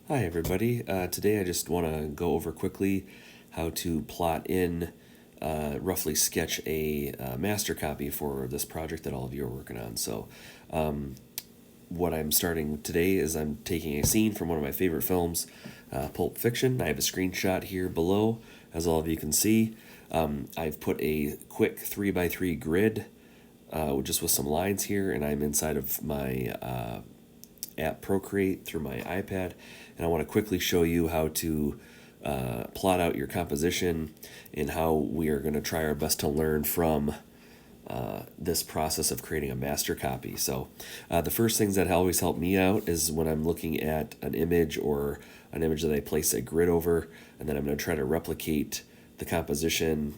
Hi everybody. Today I just want to go over quickly how to plot in, roughly sketch a master copy for this project that all of you are working on. So what I'm starting today is I'm taking a scene from one of my favorite films, Pulp Fiction. I have a screenshot here below, as all of you can see. I've put a quick 3x3 grid just with some lines here, and I'm inside of my app Procreate through my iPad, and I want to quickly show you how to plot out your composition and how we are going to try our best to learn from this process of creating a master copy. So the first things that always help me out is when I'm looking at an image or an image that I place a grid over, and then I'm going to try to replicate the composition,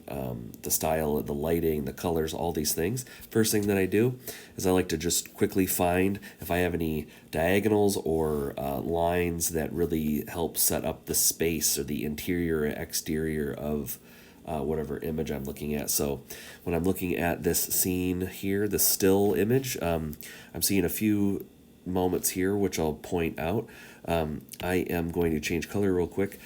the style, the lighting, the colors, all these things. First thing that I do is I like to just quickly find if I have any diagonals or lines that really help set up the space or the interior or exterior of whatever image I'm looking at. So when I'm looking at this scene here, the still image, I'm seeing a few moments here which I'll point out. I am going to change color real quick.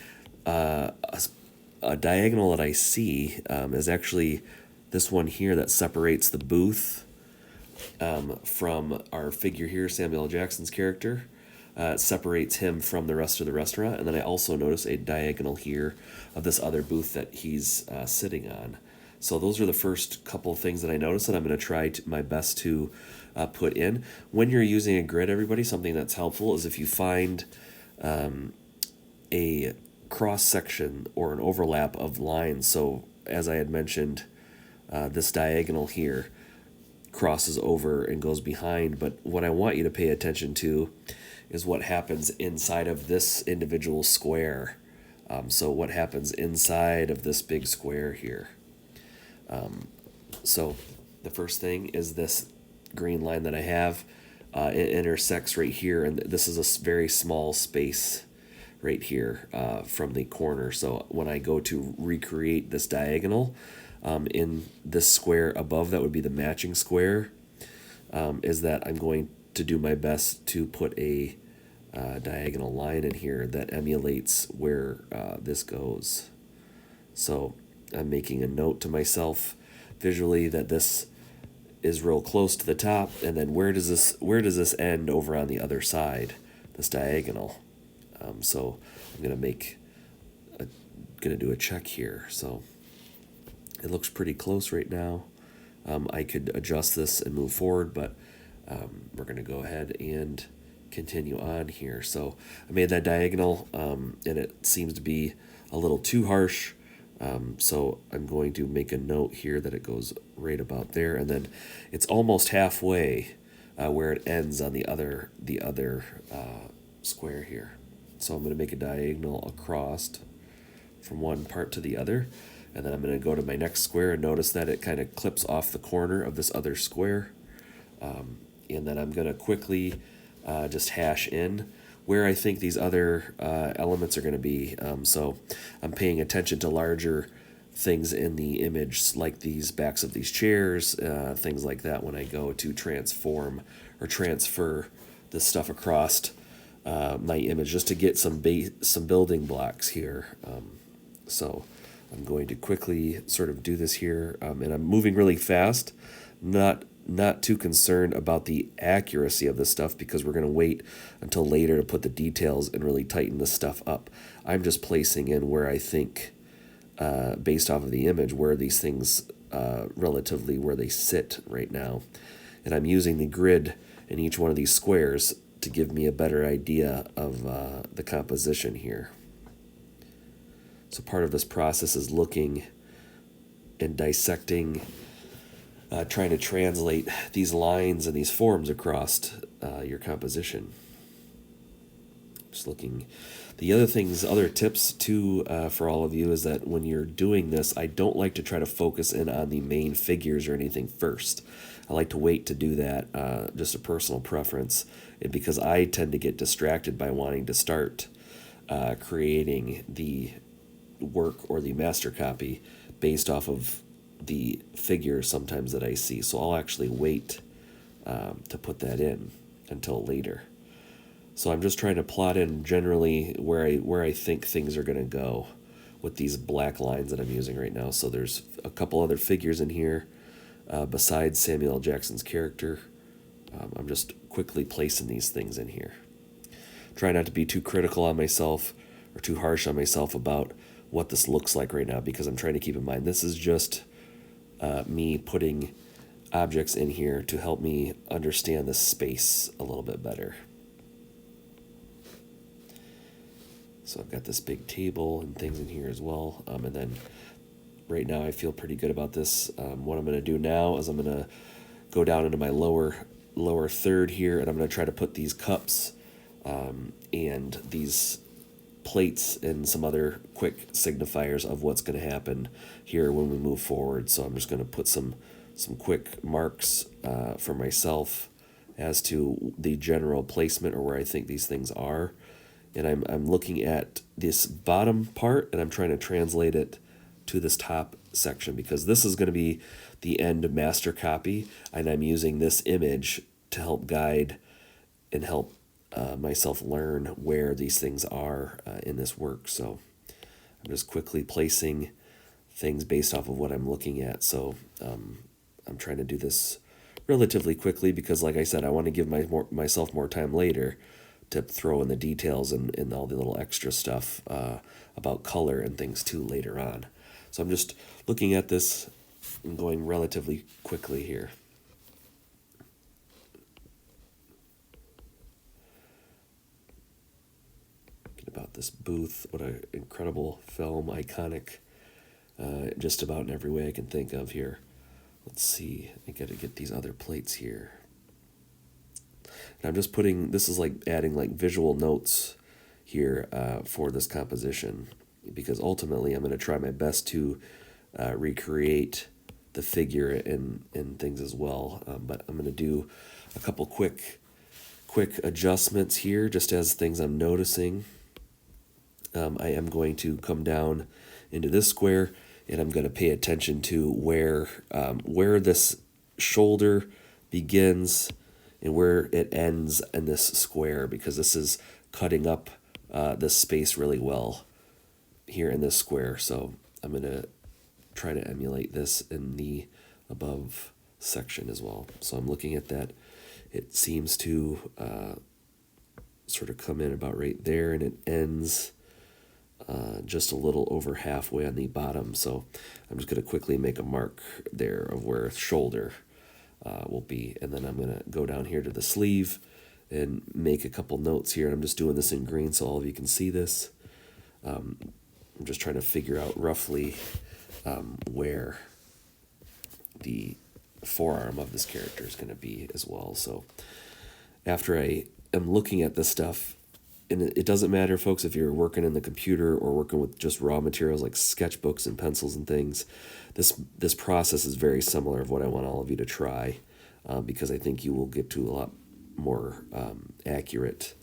A diagonal that I see is actually this one here that separates the booth from our figure here, Samuel L. Jackson's character. It separates him from the rest of the restaurant. And then I also notice a diagonal here of this other booth that he's sitting on. So those are the first couple of things that I noticed that I'm going to try my best to put in. When you're using a grid, everybody, something that's helpful is if you find a cross section or an overlap of lines. So as I had mentioned, this diagonal here crosses over and goes behind, but what I want you to pay attention to is what happens inside of this individual square. So what happens inside of this big square here. So the first thing is this green line that I have. It intersects right here, and this is a very small space right here from the corner. So when I go to recreate this diagonal in this square above, that would be the matching square, is that I'm going to do my best to put a diagonal line in here that emulates where this goes. So I'm making a note to myself visually that this is real close to the top, and then where does this end over on the other side, this diagonal. So I'm gonna do a check here. So it looks pretty close right now. I could adjust this and move forward, but we're gonna go ahead and continue on here. So I made that diagonal, and it seems to be a little too harsh. So I'm going to make a note here that it goes right about there, and then it's almost halfway where it ends on the other square here. So I'm going to make a diagonal across from one part to the other, and then I'm going to go to my next square and notice that it kind of clips off the corner of this other square. And then I'm going to quickly just hash in where I think these other elements are going to be. So I'm paying attention to larger things in the image, like these backs of these chairs, things like that, when I go to transform or transfer this stuff across my image, just to get some building blocks here. So I'm going to quickly sort of do this here, and I'm moving really fast, not too concerned about the accuracy of this stuff, because we're going to wait until later to put the details and really tighten this stuff up. I'm just placing in where I think, based off of the image, where these things relatively where they sit right now. And I'm using the grid in each one of these squares to give me a better idea of the composition here. So part of this process is looking and dissecting, trying to translate these lines and these forms across your composition. Just looking. The other tips too for all of you is that when you're doing this, I don't like to try to focus in on the main figures or anything first. I like to wait to do that, just a personal preference, because I tend to get distracted by wanting to start creating the work or the master copy based off of the figure sometimes that I see. So I'll actually wait to put that in until later. So I'm just trying to plot in generally where I think things are going to go with these black lines that I'm using right now. So there's a couple other figures in here besides Samuel L. Jackson's character. I'm just quickly placing these things in here. Try not to be too critical on myself or too harsh on myself about what this looks like right now, because I'm trying to keep in mind this is just me putting objects in here to help me understand the space a little bit better. So I've got this big table and things in here as well. And then right now I feel pretty good about this. What I'm going to do now is I'm going to go down into my lower third here, and I'm going to try to put these cups and these plates and some other quick signifiers of what's going to happen here when we move forward. So I'm just going to put some quick marks for myself as to the general placement or where I think these things are. And I'm looking at this bottom part and I'm trying to translate it to this top section, because this is going to be the end master copy, and I'm using this image to help guide and help myself learn where these things are in this work. So I'm just quickly placing things based off of what I'm looking at. So I'm trying to do this relatively quickly because, like I said, I want to give myself more time later to throw in the details and all the little extra stuff about color and things too later on. So I'm just looking at this and going relatively quickly here. About this booth, what an incredible film, iconic, just about in every way I can think of here. Let's see, I gotta get these other plates here. And I'm just putting, this is like adding like visual notes here for this composition, because ultimately I'm going to try my best to recreate the figure and things as well. But I'm going to do a couple quick adjustments here just as things I'm noticing. I am going to come down into this square, and I'm going to pay attention to where this shoulder begins and where it ends in this square, because this is cutting up this space really well here in this square. So I'm going to try to emulate this in the above section as well. So I'm looking at that. It seems to sort of come in about right there, and it ends just a little over halfway on the bottom. So I'm just going to quickly make a mark there of where shoulder will be. And then I'm going to go down here to the sleeve and make a couple notes here. I'm just doing this in green so all of you can see this. I'm just trying to figure out roughly where the forearm of this character is going to be as well. So after I am looking at this stuff, and it doesn't matter, folks, if you're working in the computer or working with just raw materials like sketchbooks and pencils and things, this process is very similar of what I want all of you to try, because I think you will get to a lot more accurate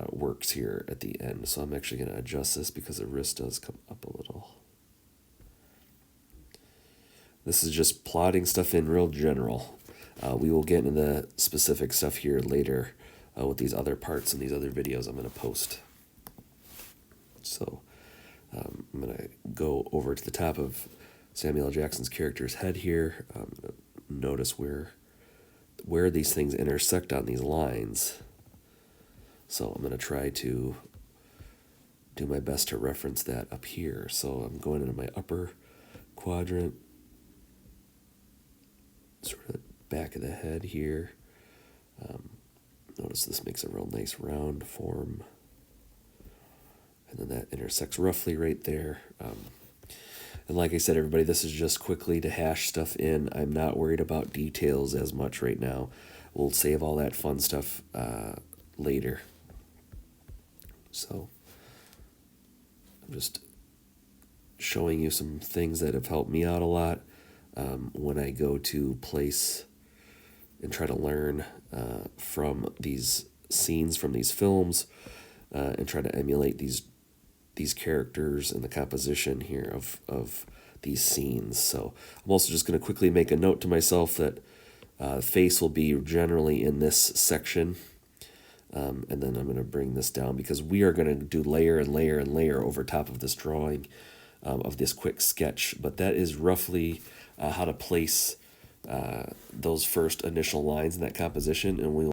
works here at the end. So I'm actually going to adjust this because the wrist does come up a little. This is just plotting stuff in real general. We will get into the specific stuff here later with these other parts and these other videos I'm going to post. So I'm going to go over to the top of Samuel L. Jackson's character's head here. Notice where these things intersect on these lines. So I'm going to try to do my best to reference that up here. So I'm going into my upper quadrant, sort of back of the head here. Notice this makes a real nice round form. And then that intersects roughly right there. And like I said, everybody, this is just quickly to hash stuff in. I'm not worried about details as much right now. We'll save all that fun stuff later. So I'm just showing you some things that have helped me out a lot when I go to place and try to learn from these scenes, from these films, and try to emulate these characters and the composition here of these scenes. So I'm also just going to quickly make a note to myself that face will be generally in this section And then I'm going to bring this down because we are going to do layer and layer and layer over top of this drawing of this quick sketch. But that is roughly how to place those first initial lines in that composition, and we